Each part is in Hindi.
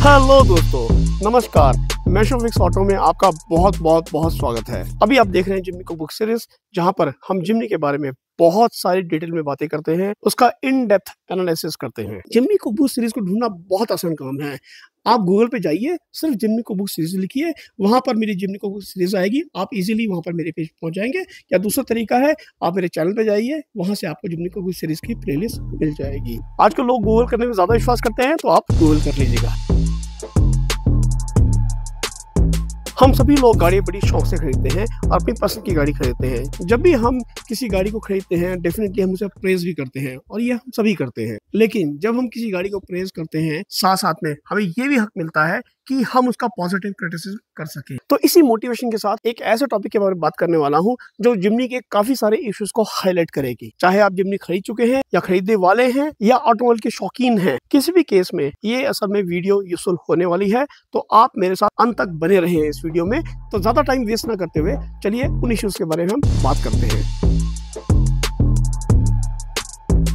हेलो दोस्तों, नमस्कार। मेशोफिक्स ऑटो में आपका बहुत स्वागत है। अभी आप देख रहे हैं जिम्नी को बुक सीरीज, जहां पर हम जिम्नी के बारे में बहुत सारी डिटेल में बातें करते हैं, उसका इन डेप्थ एनालिसिस करते हैं। जिम्नी को बुक सीरीज को ढूंढना बहुत आसान काम है। आप गूगल पे जाइए, सिर्फ जिम्नी को बुक सीरीज लिखिए, वहां पर मेरी जिम्नी को बुक सीरीज आएगी। आप इजीली वहां पर मेरे पेज पहुंच जाएंगे। या दूसरा तरीका है, आप मेरे चैनल पे जाइए, वहां से आपको जिम्नी को बुक सीरीज की प्लेलिस्ट मिल जाएगी। आजकल लोग गूगल करने में ज्यादा विश्वास करते हैं, तो आप गूगल कर लीजिएगा। हम सभी लोग गाड़ी बड़ी शौक से खरीदते हैं और अपनी पसंद की गाड़ी खरीदते हैं। जब भी हम किसी गाड़ी को खरीदते हैं, डेफिनेटली हम उसे प्रेज भी करते हैं, और ये हम सभी करते हैं। लेकिन जब हम किसी गाड़ी को प्रेज करते हैं, साथ साथ में हमें ये भी हक मिलता है कि हम उसका पॉजिटिव क्रिटिसिज्म कर सकें। तो इसी मोटिवेशन के साथ एक ऐसे टॉपिक के बारे में बात करने वाला हूं जो जिम्नी के काफी सारे इश्यूज को हाईलाइट करेगी। चाहे आप जिम्नी खरीद चुके हैं या खरीदने वाले हैं या ऑटोमोबाइल के शौकीन हैं, किसी भी केस में ये असल में वीडियो यूजफुल होने वाली है। तो आप मेरे साथ अंत तक बने रहे इस वीडियो में। तो ज्यादा टाइम वेस्ट ना करते हुए चलिए उन इश्यूज के बारे में हम बात करते हैं।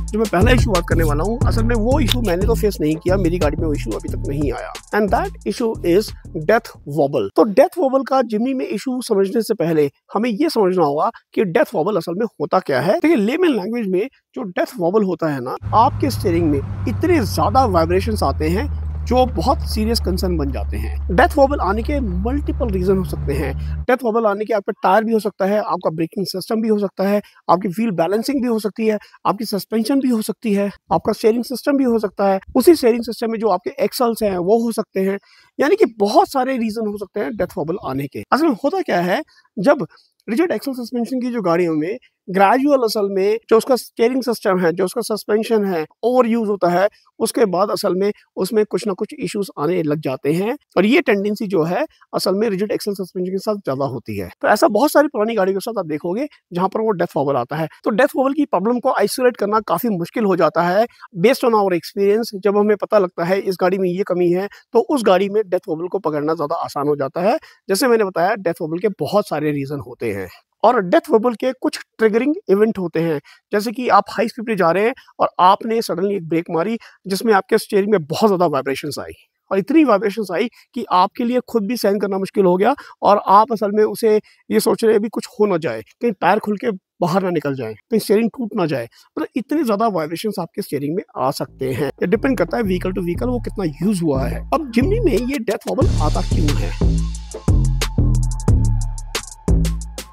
जो मैं पहला इशू बात करने वाला हूँ, असल में वो इशू मैंने तो फेस नहीं किया, मेरी गाड़ी में वो इशू अभी तक नहीं आया, and that issue is death vowel. तो डेथ वॉबल का जिम्नी में इशू समझने से पहले हमें ये समझना होगा कि डेथ वॉबल असल में होता क्या है। देखिए, लेमन लैंग्वेज में जो डेथ वॉबल होता है ना, आपके स्टीयरिंग में इतने ज्यादा वाइब्रेशंस आते हैं जो बहुत सीरियस कंसर्न बन जाते हैं। डेथ वॉबल आने के मल्टीपल रीजन हो सकते हैं। डेथ वॉबल आने के आपका टायर भी हो सकता है, आपका ब्रेकिंग सिस्टम भी हो सकता है, आपकी व्हील बैलेंसिंग भी हो सकती है, आपकी सस्पेंशन भी हो सकती है, आपका स्टीयरिंग सिस्टम भी हो सकता है। उसी स्टीयरिंग सिस्टम में जो आपके एक्सल्स हैं वो हो सकते हैं। यानी कि बहुत सारे रीजन हो सकते हैं डेथ वॉबल आने के। असल में होता क्या है, जब रिजिड एक्सल सस्पेंशन की जो गाड़ियों में ग्रेजुअल असल में जो उसका स्टीयरिंग सिस्टम है, जो उसका सस्पेंशन है, ओवर यूज होता है, उसके बाद असल में उसमें कुछ ना कुछ इश्यूज आने लग जाते हैं। और ये टेंडेंसी जो है असल में रिजिड एक्सल सस्पेंशन के साथ ज्यादा होती है। तो ऐसा बहुत सारी पुरानी गाड़ियों के साथ आप देखोगे जहां पर वो डेथ वॉबल आता है। तो डेथ वॉबल की प्रॉब्लम को आइसोलेट करना काफी मुश्किल हो जाता है बेस्ड ऑन आवर एक्सपीरियंस। जब हमें पता लगता है इस गाड़ी में ये कमी है, तो उस गाड़ी में डेथ वॉबल को पकड़ना ज्यादा आसान हो जाता है। जैसे मैंने बताया, डेथ वॉबल के बहुत सारे रीजन होते हैं और डेथ वॉबल के कुछ ट्रिगरिंग इवेंट होते हैं। जैसे कि आप हाई स्पीड पे जा रहे हैं और आपने सडनली एक ब्रेक मारी, जिसमें आपके स्टीयरिंग में बहुत ज्यादा वाइब्रेशंस आई, और इतनी वाइब्रेशंस आई कि आपके लिए खुद भी सहन करना मुश्किल हो गया। और आप असल में उसे ये सोच रहे हैं अभी कुछ हो ना जाए, कहीं टायर खुल के बाहर ना निकल जाए, कहीं स्टीयरिंग टूट ना जाए। मतलब इतने ज्यादा वाइब्रेशंस आपके स्टीयरिंग में आ सकते हैं। ये डिपेंड करता है व्हीकल टू व्हीकल वो कितना यूज हुआ है। अब जिम्नी में ये डेथ वॉबल आता क्यों है?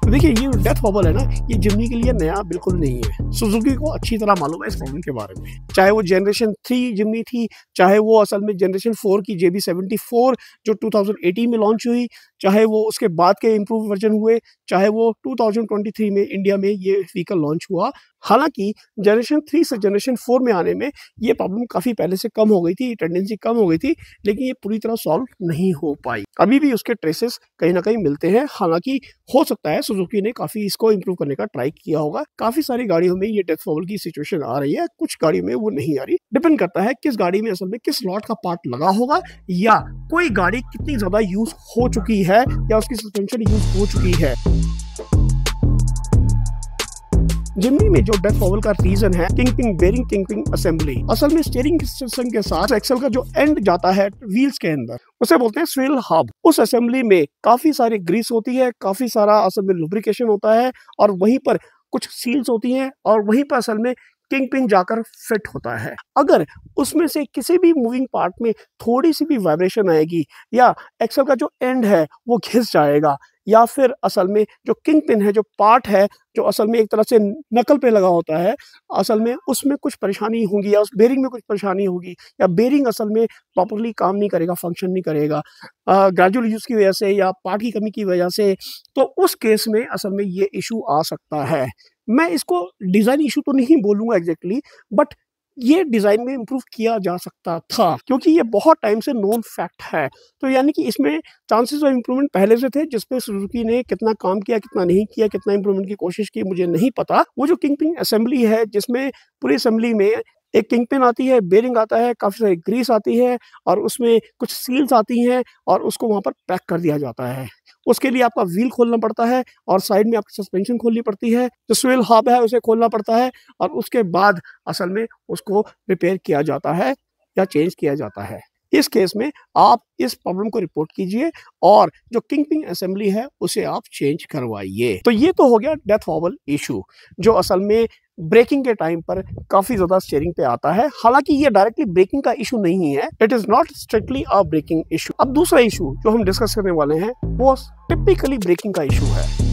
देखिए, ये डेथ वॉबल है ना, ये जिम्नी के लिए नया बिल्कुल नहीं है। सुजुकी को अच्छी तरह मालूम है इस प्रॉब्लम के बारे में। चाहे वो जनरेशन 3 जिम्नी थी, चाहे वो असल में जनरेशन 4 की JB74 जो 2018 में लॉन्च हुई, चाहे वो उसके बाद के इम्प्रूव वर्जन हुए, चाहे वो 2023 में इंडिया में ये व्हीकल लॉन्च हुआ। हालांकि जनरेशन 3 से जनरेशन 4 में आने में ये प्रॉब्लम काफ़ी पहले से कम हो गई थी, टेंडेंसी कम हो गई थी, लेकिन ये पूरी तरह सॉल्व नहीं हो पाई। अभी भी उसके ट्रेसेस कहीं ना कहीं मिलते हैं। हालांकि हो सकता है सुजुकी ने काफ़ी इसको इम्प्रूव करने का ट्राई किया होगा। काफ़ी सारी गाड़ियों में ये डेथ वॉबल की सिचुएशन आ रही है, कुछ गाड़ियों में वो नहीं आ रही। डिपेंड करता है किस गाड़ी में असल में किस लॉट का पार्ट लगा होगा, या कोई गाड़ी कितनी ज़्यादा यूज हो चुकी है, या उसकी सस्पेंशन यूज हो चुकी है। जिम्नी में जो डेथ वॉबल का रीजन है किंगपिन बेरिंग, किंगपिन असेंबली। असल में स्टीयरिंग सिस्टम के साथ एक्सल का जो एंड जाता है व्हील्स के अंदर, उसे बोलते हैं स्विल हब। उस असेंबली में काफी सारी ग्रीस होती है, काफी सारा असल में लुब्रिकेशन होता है, और वहीं पर कुछ सील्स होती हैं, और वहीं पर असल में किंगपिन जाकर फिट होता है। अगर उसमें से किसी भी मूविंग पार्ट में थोड़ी सी भी वाइब्रेशन आएगी, या एक्सल का जो एंड है वो घिस जाएगा, या फिर असल में जो किंग पिन है, जो पार्ट है जो असल में एक तरह से नकल पे लगा होता है, असल में उसमें कुछ परेशानी होगी, या उस बेरिंग में कुछ परेशानी होगी, या बेरिंग असल में प्रॉपरली काम नहीं करेगा, फंक्शन नहीं करेगा ग्रेजुअल यूज की वजह से या पार्ट की कमी की वजह से, तो उस केस में असल में ये इशू आ सकता है। मैं इसको डिज़ाइन इशू तो नहीं बोलूँगा एग्जैक्टली, बट ये डिज़ाइन में इम्प्रूव किया जा सकता था, क्योंकि ये बहुत टाइम से नोन फैक्ट है। तो यानी कि इसमें चांसेस ऑफ इम्प्रूवमेंट पहले से थे, जिस पे सुजुकी ने कितना काम किया, कितना नहीं किया, कितना इम्प्रूवमेंट की कोशिश की, मुझे नहीं पता। वो जो किंगपिन असेंबली है, जिसमें पूरी असेंबली में एक किंगपिन आती है, बेरिंग आता है, काफ़ी सारी ग्रीस आती है, और उसमें कुछ सील्स आती हैं, और उसको वहाँ पर पैक कर दिया जाता है। उसके लिए आपका व्हील खोलना पड़ता है, और साइड में आपकी सस्पेंशन खोलनी पड़ती है, जो स्विल हब है उसे खोलना पड़ता है, और उसके बाद असल में उसको रिपेयर किया जाता है या चेंज किया जाता है। इस केस में आप इस प्रॉब्लम को रिपोर्ट कीजिए और जो किंगपिन असेंबली है उसे आप चेंज करवाइए। तो ये तो हो गया डेथ वॉबल इशू, जो असल में ब्रेकिंग के टाइम पर काफी ज्यादा स्टीयरिंग पे आता है। हालांकि ये डायरेक्टली ब्रेकिंग का इशू नहीं है, it is not strictly a breaking issue. अब दूसरा इशू जो हम डिस्कस करने वाले हैं वो टिपिकली ब्रेकिंग का इशू है।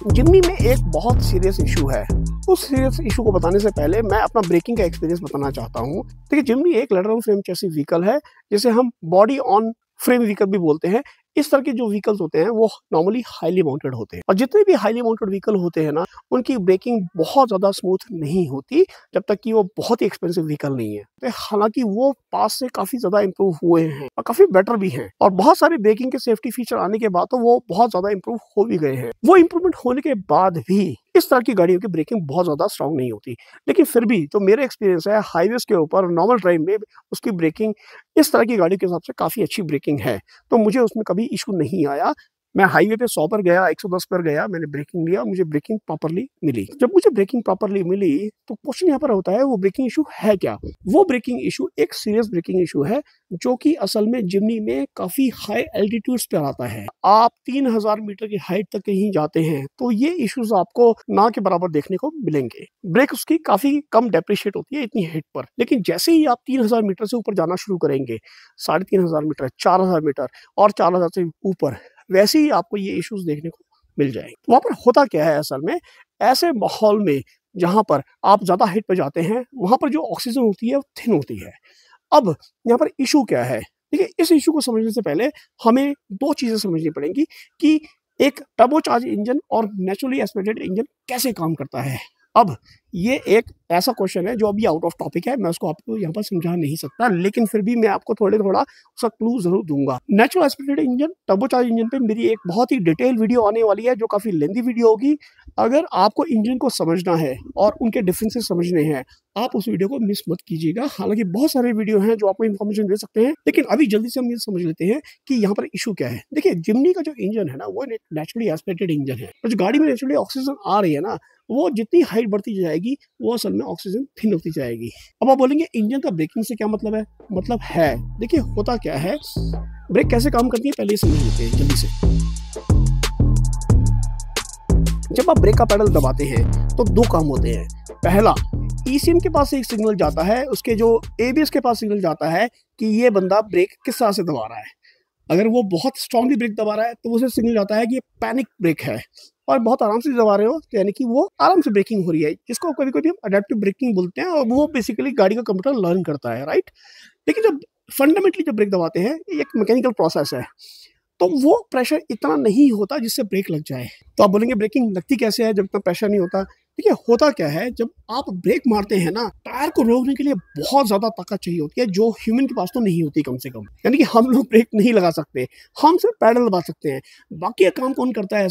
जिम्नी में एक बहुत सीरियस इशू है। उस सीरियस इशू को बताने से पहले मैं अपना ब्रेकिंग का एक्सपीरियंस बताना चाहता हूँ। देखिए, जिम्नी एक लेटरल फ्रेम चैसी व्हीकल है जिसे हम बॉडी ऑन फ्रेम व्हीकल भी बोलते हैं। इस तरह के जो व्हीकल्स होते हैं वो नॉर्मली हाईली माउंटेड होते हैं, और जितने भी हाईली माउंटेड व्हीकल होते हैं ना, उनकी ब्रेकिंग बहुत ज़्यादा स्मूथ नहीं होती जब तक कि वो बहुत ही एक्सपेंसिव व्हीकल नहीं है। तो हालांकि वो पास से काफ़ी ज़्यादा इंप्रूव हुए हैं और काफ़ी बेटर भी हैं, और बहुत सारे ब्रेकिंग के सेफ्टी फीचर आने के बाद तो वो बहुत ज़्यादा इंप्रूव हो भी गए हैं। वो इंप्रूवमेंट होने के बाद भी इस तरह की गाड़ियों की ब्रेकिंग बहुत ज़्यादा स्ट्रांग नहीं होती। लेकिन फिर भी तो मेरा एक्सपीरियंस है, हाईवेज के ऊपर नॉर्मल ड्राइव में उसकी ब्रेकिंग इस तरह की गाड़ी के हिसाब से काफ़ी अच्छी ब्रेकिंग है, तो मुझे उसमें कभी इशू नहीं आया। मैं हाईवे पे 100 पर गया, 110 पर गया, मैंने ब्रेकिंग लिया, मुझे ब्रेकिंग प्रॉपर्ली मिली। जब मुझे ब्रेकिंग प्रॉपर्ली मिली तो क्वेश्चन यहाँ पर होता है वो ब्रेकिंग इशू है क्या? वो ब्रेकिंग इशू एक सीरियस ब्रेकिंग इशू है जो कि असल में जिम्नी में काफी हाई एल्टीट्यूड्स पे आता है। आप 3000 मीटर की हाइट तक कहीं जाते हैं तो ये इश्यूज आपको ना के बराबर देखने को मिलेंगे। ब्रेक उसकी काफी कम डेप्रिशिएट होती है इतनी हाइट पर, लेकिन जैसे ही आप 3000 मीटर से ऊपर जाना शुरू करेंगे, 3500 मीटर, 4000 मीटर और 4000 से ऊपर, वैसे ही आपको ये इश्यूज देखने को मिल जाएंगे। वहां पर होता क्या है असल में, ऐसे माहौल में जहां पर आप ज्यादा हाइट पर जाते हैं वहां पर जो ऑक्सीजन होती है वो थिन होती है। अब यहाँ पर इशू क्या है? देखिए, इस इशू को समझने से पहले हमें दो चीजें समझनी पड़ेंगी कि एक टर्बोचार्ज इंजन और नेचुरली एस्पिरेटेड इंजन कैसे काम करता है। अब ये एक ऐसा क्वेश्चन है जो अभी आउट ऑफ टॉपिक है, मैं उसको आपको यहाँ पर समझा नहीं सकता, लेकिन फिर भी मैं आपको थोड़ा उसका क्लू जरूर दूंगा। Natural aspirated engine, turbocharge engine पे मेरी एक बहुत ही डिटेल वीडियो आने वाली है जो काफी लेंथी वीडियो होगी। अगर आपको इंजन को समझना है और उनके डिफरेंसेस समझने हैं, आप उस वीडियो को मिस मत कीजिएगा। हालांकि बहुत सारे वीडियो हैं जो आपको इन्फॉर्मेशन दे सकते हैं, लेकिन अभी जल्दी से हम ये समझ लेते हैं कि यहाँ पर इशू क्या है। देखिए, जिम्नी का जो इंजन है ना वो नेचुरली एस्पिरेटेड इंजन है, और जो गाड़ी में नेचुरली ऑक्सीजन आ रही है ना, वो जितनी हाइट बढ़ती जाएगी वो असल में ऑक्सीजन थिन होती जाएगी। अब आप बोलेंगे इंजन का ब्रेकिंग से क्या मतलब है? मतलब है, देखिए होता क्या है, ब्रेक कैसे काम करती है पहले समझ लेते हैं जल्दी से। जब आप ब्रेक का पैडल दबाते हैं तो दो काम होते हैं। पहला, ईसीएम के पास से एक सिग्नल जाता है, उसके जो एबीएस के पास सिग्नल जाता है कि ये बंदा ब्रेक किस तरह से दबा रहा है। अगर वो बहुत स्ट्रांगली ब्रेक दबा रहा है तो उसे सिग्नल जाता है कि ये पैनिक ब्रेक है, और बहुत आराम से दबा रहे हो तो यानी कि वो आराम से ब्रेकिंग हो रही है, जिसको कभी कभी हम अडेप्टिव ब्रेकिंग बोलते हैं, और वो बेसिकली गाड़ी का कंप्यूटर लर्न करता है, राइट। लेकिन जब फंडामेंटली जब ब्रेक दबाते हैं, ये एक मैकेनिकल प्रोसेस है, तो वो प्रेशर इतना नहीं होता जिससे ब्रेक लग जाए। तो आप बोलेंगे ब्रेकिंग लगती कैसे है जब इतना प्रेशर नहीं होता? देखिए, होता क्या है, जब आप ब्रेक मारते हैं ना, टायर को रोकने के लिए बहुत ज्यादा ताकत चाहिए होती है जो ह्यूमन के पास तो नहीं होती कम से कम। यानी कि हम लोग ब्रेक नहीं लगा सकते, हम सिर्फ पैडल दबा सकते हैं। बाकी का काम कौन करता है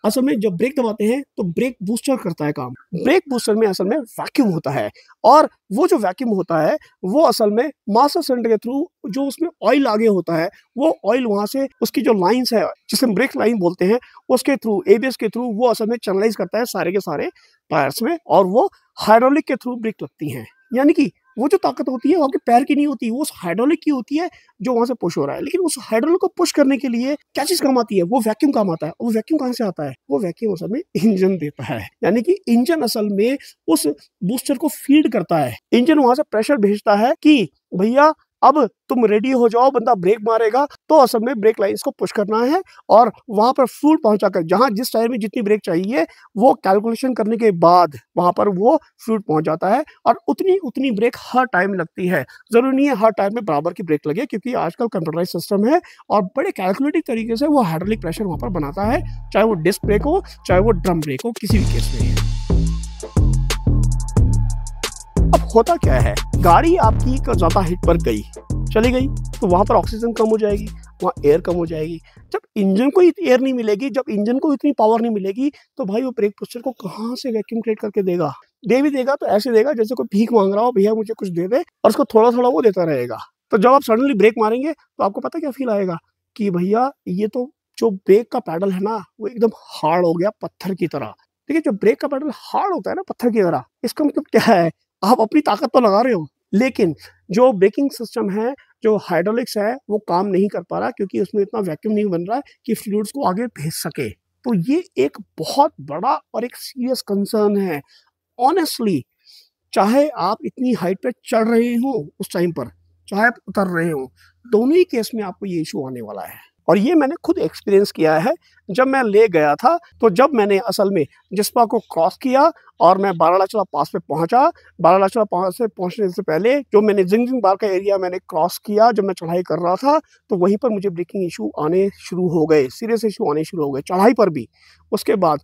असल में जब ब्रेक दबाते हैं तो ब्रेक बूस्टर करता है काम। ब्रेक बूस्टर में असल में वैक्यूम होता है, और वो जो वैक्यूम होता है वो असल में मास्टर सिलेंडर के थ्रू जो उसमें ऑयल आगे होता है, वो ऑयल वहां से उसकी जो लाइंस है जिसे हम ब्रेक लाइन बोलते हैं, उसके थ्रू एबीएस के थ्रू वो असल में चैनलाइज करता है सारे के सारे टायर्स में, और वो हाइड्रोलिक के थ्रू ब्रेक लगती हैं। यानी कि वो जो ताकत होती है वो आपके पैर की नहीं होती, वो उस हाइड्रोलिक की होती है जो वहां से पुश हो रहा है। लेकिन उस हाइड्रोलिक को पुश करने के लिए क्या चीज काम आती है? वो वैक्यूम काम आता है। वो वैक्यूम कहां से आता है? वो वैक्यूम असल में इंजन देता है। यानी कि इंजन असल में उस बूस्टर को फीड करता है। इंजन वहां से प्रेशर भेजता है कि भैया अब तुम रेडी हो जाओ, बंदा ब्रेक मारेगा, तो असल में ब्रेक लाइंस को पुश करना है, और वहां पर फ्लूइड पहुंचाकर जहां जिस टायर में जितनी ब्रेक चाहिए वो कैलकुलेशन करने के बाद वहां पर वो फ्लूइड पहुंच जाता है, और उतनी ब्रेक हर टाइम लगती है। जरूरी नहीं है हर टायर में बराबर की ब्रेक लगे, क्योंकि आजकल कंप्यूटराइज सिस्टम है और बड़े कैलकुलेटिव तरीके से वो हाइड्रोलिक प्रेशर वहां पर बनाता है, चाहे वो डिस्क ब्रेक हो चाहे वो ड्रम ब्रेक हो, किसी भी केस में। अब होता क्या है, गाड़ी आपकी ज्यादा हिट पर चली गई तो वहां पर ऑक्सीजन कम हो जाएगी, वहाँ एयर कम हो जाएगी। जब इंजन को एयर नहीं मिलेगी, जब इंजन को इतनी पावर नहीं मिलेगी, तो भाई वो ब्रेक प्रेशर को कहाँ से वैक्यूम क्रिएट करके देगा? दे भी देगा तो ऐसे देगा जैसे कोई भीख मांग रहा हो, भैया मुझे कुछ दे दे, और उसको थोड़ा थोड़ा वो देता रहेगा। तो जब आप सडनली ब्रेक मारेंगे तो आपको पता क्या फील आएगा कि भैया ये तो जो ब्रेक का पैडल है ना वो एकदम हार्ड हो गया, पत्थर की तरह। देखिए, जब ब्रेक का पैडल हार्ड होता है ना पत्थर की तरह, इसका मतलब क्या है? आप अपनी ताकत तो लगा रहे हो, लेकिन जो ब्रेकिंग सिस्टम है, जो हाइड्रोलिक्स है, वो काम नहीं कर पा रहा क्योंकि उसमें इतना वैक्यूम नहीं बन रहा है कि फ्लूइड्स को आगे भेज सके। तो ये एक बहुत बड़ा और एक सीरियस कंसर्न है। ऑनेस्टली, चाहे आप इतनी हाइट पे चढ़ रहे हो उस टाइम पर, चाहे आप उतर रहे हो, दोनों ही केस में आपको ये इशू आने वाला है। और ये मैंने खुद एक्सपीरियंस किया है। जब मैं ले गया था, तो जब मैंने असल में जिस्पा को क्रॉस किया और मैं बारालाचला पास पे पहुंचा, बारालाचला पास से पहुंचने से पहले जो मैंने जिंगजिंग बार का एरिया मैंने क्रॉस किया, जब मैं चढ़ाई कर रहा था, तो वहीं पर मुझे ब्रेकिंग इशू आने शुरू हो गए, सीरियस इशू आने शुरू हो गए, चढ़ाई पर भी। उसके बाद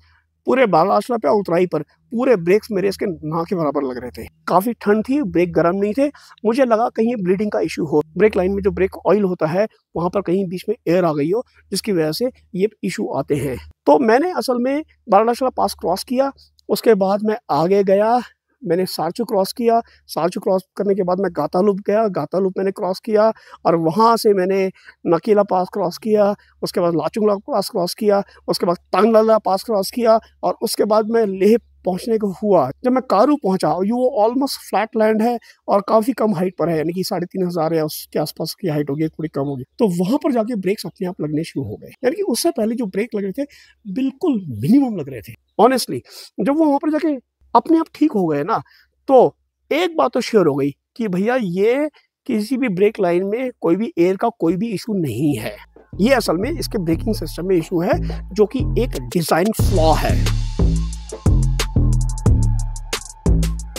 पूरे बारालाचला पे उतराई पर पूरे ब्रेक्स मेरे इसके ना के बराबर लग रहे थे। काफ़ी ठंड थी, ब्रेक गर्म नहीं थे। मुझे लगा कहीं ब्लीडिंग का इशू हो, ब्रेक लाइन में जो ब्रेक ऑयल होता है वहाँ पर कहीं बीच में एयर आ गई हो, जिसकी वजह से ये इशू आते हैं। तो मैंने असल में बारालाचला पास क्रॉस किया, उसके बाद मैं आगे गया, मैंने सारचू क्रॉस किया, सारचू क्रॉस करने के बाद मैं गातालूप गया, गातालूप मैंने क्रॉस किया और वहाँ से मैंने नकीला पास क्रॉस किया, उसके बाद लाचुंगला पास क्रॉस किया, उसके बाद तांगला पास क्रॉस किया और उसके बाद मैं लेह पहुंचने को हुआ। जब मैं कारू पहुंचा, ये ऑलमोस्ट फ्लैट लैंड है और काफ़ी कम हाइट पर है, यानी कि 3,500 या उसके आसपास की हाइट होगी, थोड़ी कम होगी। तो वहाँ पर जाके ब्रेक्स अपने आप लगने शुरू हो गए, यानी कि उससे पहले जो ब्रेक लग रहे थे बिल्कुल मिनिमम लग रहे थे। ऑनेस्टली, जब वो वहाँ पर जाके अपने आप ठीक हो गए ना, तो एक बात तो श्योर हो गई कि भैया ये किसी भी ब्रेक लाइन में कोई भी एयर का कोई भी इशू नहीं है। ये असल में इसके ब्रेकिंग सिस्टम में इशू है, जो कि एक डिजाइन फ्लॉ है।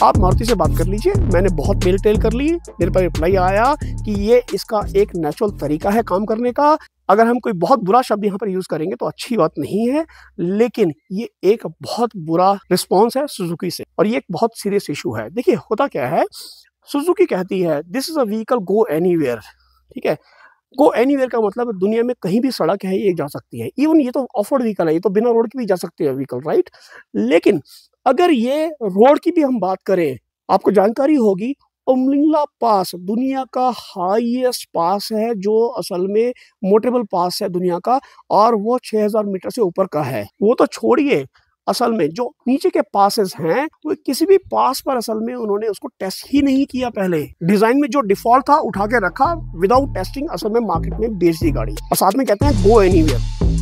आप मारुति से बात कर लीजिए, मैंने बहुत मेल टेल कर ली, मेरे पास रिप्लाई आया कि ये इसका एक नेचुरल तरीका है काम करने का। अगर हम कोई बहुत बुरा शब्द यहाँ पर यूज करेंगे तो अच्छी बात नहीं है, लेकिन ये एक बहुत बुरा रिस्पॉन्स है सुजुकी से और ये एक बहुत सीरियस इशू है। देखिए होता क्या है, सुजुकी कहती है this is a vehicle go anywhere. ठीक है, गो एनीवेयर का मतलब दुनिया में कहीं भी सड़क है ये जा सकती है। इवन ये तो ऑफ रोड व्हीकल है, ये तो बिना रोड के भी जा सकती है व्हीकल, राइट। लेकिन अगर ये रोड की भी हम बात करें, आपको जानकारी होगी उमलिंगला पास दुनिया का हाईएस्ट पास है, जो असल में मोटरेबल पास है दुनिया का, और वो 6000 मीटर से ऊपर का है। वो तो छोड़िए, असल में जो नीचे के पासेस हैं वो किसी भी पास पर असल में उन्होंने उसको टेस्ट ही नहीं किया। पहले डिजाइन में जो डिफॉल्ट था उठा के रखा, विदाउट टेस्टिंग असल में मार्केट में बेच दी गाड़ी, और साथ में कहते हैं गो एनीवेयर।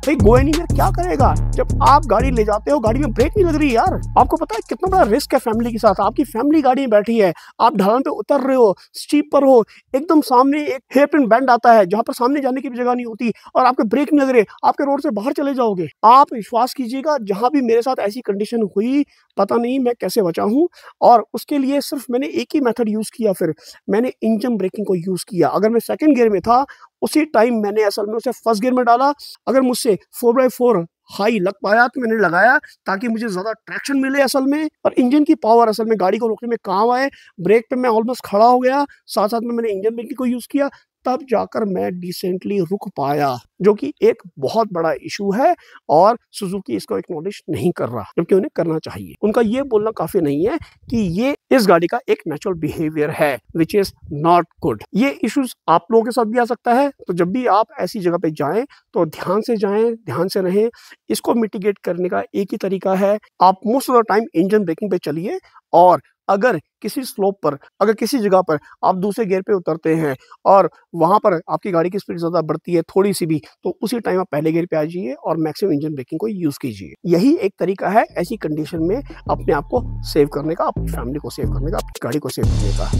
भाई गो एनीवेयर क्या करेगा? जब आप गाड़ी ले जाते हो, गाड़ी में ब्रेक नहीं लग रही यार। आपको पता है कितना बड़ा रिस्क है फैमिली के साथ। आपकी फैमिली गाड़ी में बैठी है, आप ढलान पे उतर रहे हो, स्टीप पर हो, एकदम सामने एक हेयर पिन बैंड आता है जहां पर सामने जाने की भी जगह नहीं होती और आपके ब्रेक नहीं लग रहे, आपके रोड से बाहर चले जाओगे। आप विश्वास कीजिएगा, जहां भी मेरे साथ ऐसी कंडीशन हुई, पता नहीं मैं कैसे बचा हूं, और उसके लिए सिर्फ मैंने एक ही मेथड यूज किया, फिर मैंने इंजन ब्रेकिंग को यूज किया। अगर मैं सेकंड गियर में था, उसी टाइम मैंने असल में उसे फर्स्ट गियर में डाला। अगर मुझसे 4x4 हाई लग पाया तो मैंने लगाया, ताकि मुझे ज्यादा ट्रैक्शन मिले असल में, और इंजन की पावर असल में गाड़ी को रोकने में काम आए। ब्रेक पे मैं ऑलमोस्ट खड़ा हो गया, साथ साथ में मैंने इंजन ब्रेकिंग को यूज किया, तब जाकर मैं डिसेंटली रुक पाया, जो कि एक बहुत बड़ा इशू है और सुजुकी इसको एक्नॉलेज नहीं कर रहा, जबकि उन्हें करना चाहिए। उनका ये बोलना काफी नहीं है कि ये इस गाड़ी का एक नेचुरल बिहेवियर है, विच इज नॉट गुड। ये इश्यूज आप लोगों के साथ भी आ सकता है, तो जब भी आप ऐसी जगह पे जाएं तो ध्यान से जाएं, ध्यान से रहें। इसको मिटिगेट करने का एक ही तरीका है, आप most of the time engine braking पे चलिए, और अगर किसी स्लोप पर, अगर किसी जगह पर आप दूसरे गियर पे उतरते हैं और वहां पर आपकी गाड़ी की स्पीड ज्यादा बढ़ती है थोड़ी सी भी, तो उसी टाइम आप पहले गियर पे आ जाइए और मैक्सिमम इंजन ब्रेकिंग को यूज कीजिए। यही एक तरीका है ऐसी कंडीशन में अपने आप को सेव करने का, अपनी फैमिली को सेव करने का, अपनी गाड़ी को सेव करने का।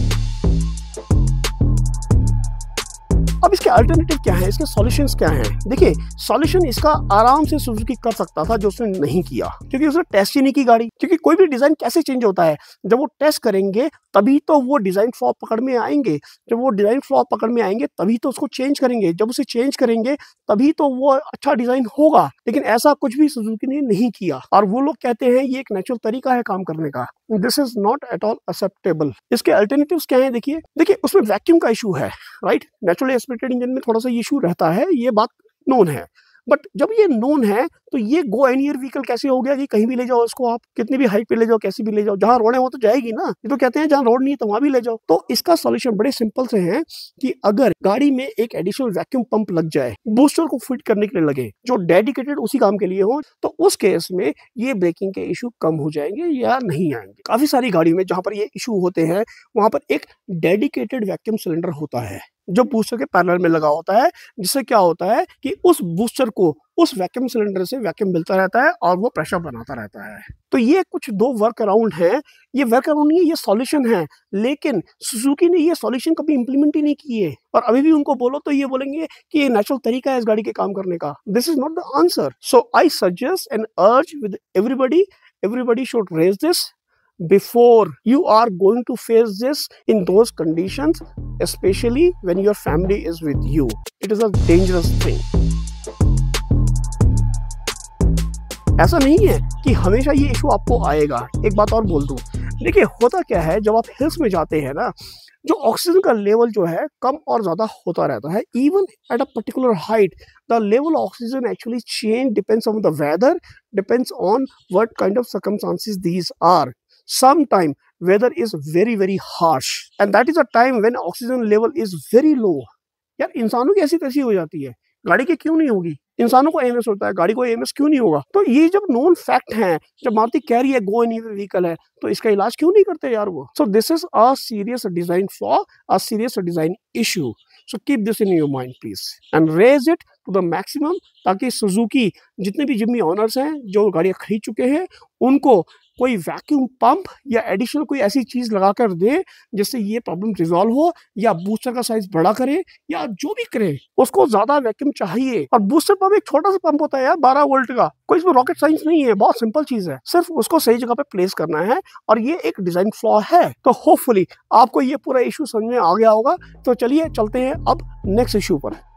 अब इसके अल्टरनेटिव क्या है, इसके सॉल्यूशंस क्या हैं? देखिए, सॉल्यूशन इसका आराम से सुजुकी कर सकता था, जो उसने नहीं किया, क्योंकि उसने टेस्ट ही नहीं की गाड़ी। क्योंकि कोई भी डिजाइन कैसे चेंज होता है, जब वो टेस्ट करेंगे तभी तो वो डिजाइन फ्लॉ पकड़ में आएंगे। जब वो डिजाइन फ्लॉ पकड़ में आएंगे तभी तो उसको चेंज करेंगे, जब उसे चेंज करेंगे तभी तो वो अच्छा डिजाइन होगा। लेकिन ऐसा कुछ भी सुजुकी ने नहीं किया, और वो लोग कहते हैं ये एक नेचुरल तरीका है काम करने का। This is not at all acceptable. इसके अल्टरनेटिव्स क्या है? देखिए उसमें वैक्यूम का इशू है, राइट। नेचुरली एस्पिरेटेड इंजन में थोड़ा सा इशू रहता है, ये बात नोन है, बट जब ये नोन है तो ये गो एनीवेयर व्हीकल कैसे हो गया कि कहीं भी ले जाओ इसको, आप कितनी भी हाइट पे ले जाओ, कैसी भी ले जाओ, जहां रोड है वो तो जाएगी ना। ये तो कहते हैं जहां रोड नहीं है तो वहां भी ले जाओ। तो इसका सॉल्यूशन बड़े सिंपल से है कि अगर गाड़ी में एक एडिशनल वैक्यूम पंप लग जाए, बूस्टर को फिट करने के लिए लगे, जो डेडिकेटेड उसी काम के लिए हो, तो उस केस में ये ब्रेकिंग के इशू कम हो जाएंगे या नहीं आएंगे। काफी सारी गाड़ी में जहां पर ये इशू होते हैं वहां पर एक डेडिकेटेड वैक्यूम सिलेंडर होता है जो बूस्टर के पैरेलल में लगा होता है, जिससे क्या होता है कि उस बूस्टर को उस वैक्यूम सिलेंडर से वैक्यूम मिलता रहता है और वो प्रेशर बनाता रहता है। तो ये कुछ दो वर्क अराउंड है, ये वर्क अराउंड नहीं है, ये सॉल्यूशन है, लेकिन सुजुकी ने ये सॉल्यूशन कभी इंप्लीमेंट ही नहीं किए और अभी भी उनको बोलो तो ये बोलेंगे कि ये नेचुरल तरीका है इस गाड़ी के काम करने का। This is not the answer. So I suggest and अर्ज with everybody should raise this before you are going to face this in those conditions, especially when your family is with you. It is a dangerous thing. ऐसा नहीं है कि हमेशा ये इशू आपको आएगा। एक बात और बोल दूं, देखिए होता क्या है, जब आप हिल्स में जाते हैं ना, जो ऑक्सीजन का लेवल जो है कम और ज्यादा होता रहता है। Even at a particular height the level of oxygen actually change, depends on the weather, depends on what kind of circumstances these are. Sometime weather is very harsh and that is a time when oxygen level is very low. यार इंसानों की ऐसी तैसी हो जाती है, गाड़ी की क्यों नहीं होगी? इंसानों को एएमएस होता है, गाड़ी को एएमएस क्यों नहीं होगा? तो ये जब नोन फैक्ट है, जब मारुति कह रही है गो एनीवेयर व्हीकल है, तो इसका इलाज क्यों नहीं करते यार वो? So this is a serious design flaw, a serious design issue. So keep this in your mind please and raise it to the maximum, ताकि सुजुकी जितने भी जिम्नी ओनर्स हैं जो गाड़ियां खरीद चुके हैं उनको कोई वैक्यूम पंप या एडिशनल कोई ऐसी चीज लगा कर दे जिससे ये प्रॉब्लम रिजॉल्व हो, या बूस्टर का साइज बड़ा करे, या जो भी करे उसको ज्यादा वैक्यूम चाहिए। और बूस्टर पंप एक छोटा सा पंप होता है यार, 12 वोल्ट का, कोई इसमें रॉकेट साइंस नहीं है, बहुत सिंपल चीज है, सिर्फ उसको सही जगह पे प्लेस करना है और ये एक डिजाइन फ्लॉ है। तो होपफुली आपको ये पूरा इशू समझ में आ गया होगा। तो चलिए चलते हैं अब नेक्स्ट इशू पर।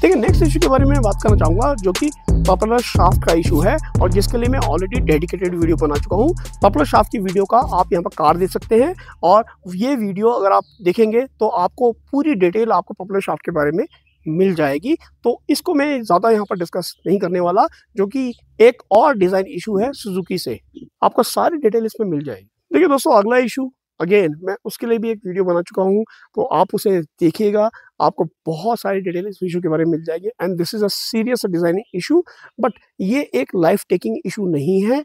देखिए नेक्स्ट इशू के बारे में बात करना चाहूंगा जो कि पॉपुलर शाफ्ट का इशू है और जिसके लिए मैं ऑलरेडी डेडिकेटेड वीडियो बना चुका हूं। पॉपुलर शाफ्ट की वीडियो का आप यहां पर कार्ड देख सकते हैं और ये वीडियो अगर आप देखेंगे तो आपको पूरी डिटेल आपको पॉपुलर शाफ्ट के बारे में मिल जाएगी। तो इसको मैं ज़्यादा यहाँ पर डिस्कस नहीं करने वाला, जो कि एक और डिज़ाइन इशू है सुजुकी से, आपको सारी डिटेल इसमें मिल जाएगी। देखिए दोस्तों अगला इशू अगेन मैं उसके लिए भी एक वीडियो बना चुका हूँ, तो आप उसे देखिएगा, आपको बहुत सारी डिटेल इस इशू के बारे में मिल जाएगी। And this is a serious designing issue, but ये एक लाइफ टेकिंग इशू नहीं है,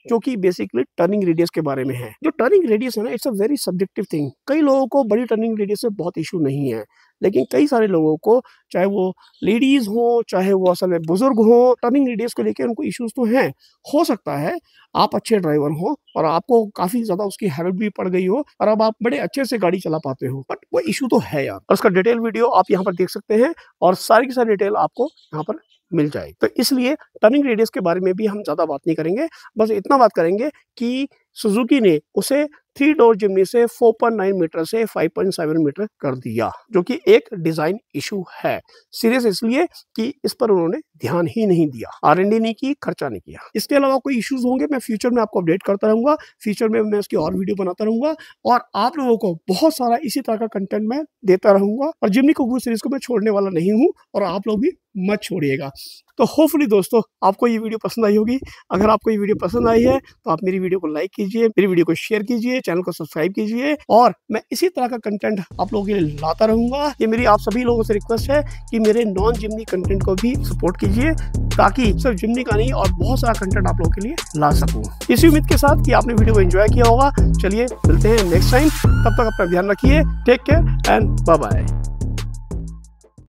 जो कि बेसिकली टर्निंग रेडियस के बारे में है। जो टर्निंग रेडियस है ना, it's a very subjective thing. कई लोगों को बड़ी टर्निंग रेडियस से बहुत इशू नहीं है, लेकिन कई सारे लोगों को, चाहे वो लेडीज हो चाहे वो असल में बुजुर्ग हो, टर्निंग रेडियस को लेकर उनको इश्यूज तो हैं। हो सकता है आप अच्छे ड्राइवर हो और आपको काफी ज्यादा उसकी हैबिट भी पड़ गई हो और अब आप बड़े अच्छे से गाड़ी चला पाते हो, बट वो इशू तो है यार। और उसका डिटेल वीडियो आप यहाँ पर देख सकते हैं और सारी की सारी डिटेल आपको यहाँ पर मिल जाएगी। तो इसलिए टर्निंग रेडियस के बारे में भी हम ज्यादा बात नहीं करेंगे, बस इतना बात करेंगे कि सुजुकी ने उसे 3 डोर जिम्नी से 4.9 मीटर से 5.7 मीटर कर दिया, जो कि एक डिजाइन इशू है। सीरियस इसलिए कि इस पर उन्होंने ध्यान ही नहीं दिया, R&D नहीं की, खर्चा नहीं किया। इसके अलावा कोई इश्यूज होंगे मैं फ्यूचर में आपको अपडेट करता रहूंगा, फ्यूचर में मैं इसकी और वीडियो बनाता रहूंगा और आप लोगों को बहुत सारा इसी तरह का कंटेंट मैं देता रहूंगा। और जिम्नी कुकू सीरीज को मैं छोड़ने वाला नहीं हूँ और आप लोग भी मत छोड़िएगा। तो होपफुली दोस्तों आपको ये वीडियो पसंद आई होगी। अगर आपको ये वीडियो पसंद आई है तो आप मेरी वीडियो को लाइक कीजिए, मेरी वीडियो को शेयर कीजिए, चैनल को सब्सक्राइब कीजिए और मैं इसी तरह का कंटेंट आप लोगों के लिए लाता रहूंगा। ये मेरी आप सभी लोगों से रिक्वेस्ट है कि मेरे नॉन जिम्नी कंटेंट को भी सपोर्ट कीजिए, ताकि सिर्फ जिम्नी का नहीं और बहुत सारा कंटेंट आप लोगों के लिए ला सकूं। इसी उम्मीद के साथ कि आपने वीडियो को एंजॉय किया होगा। चलिए मिलते हैं नेक्स्ट टाइम, तब तक अपना ध्यान रखिए, take care and bye bye.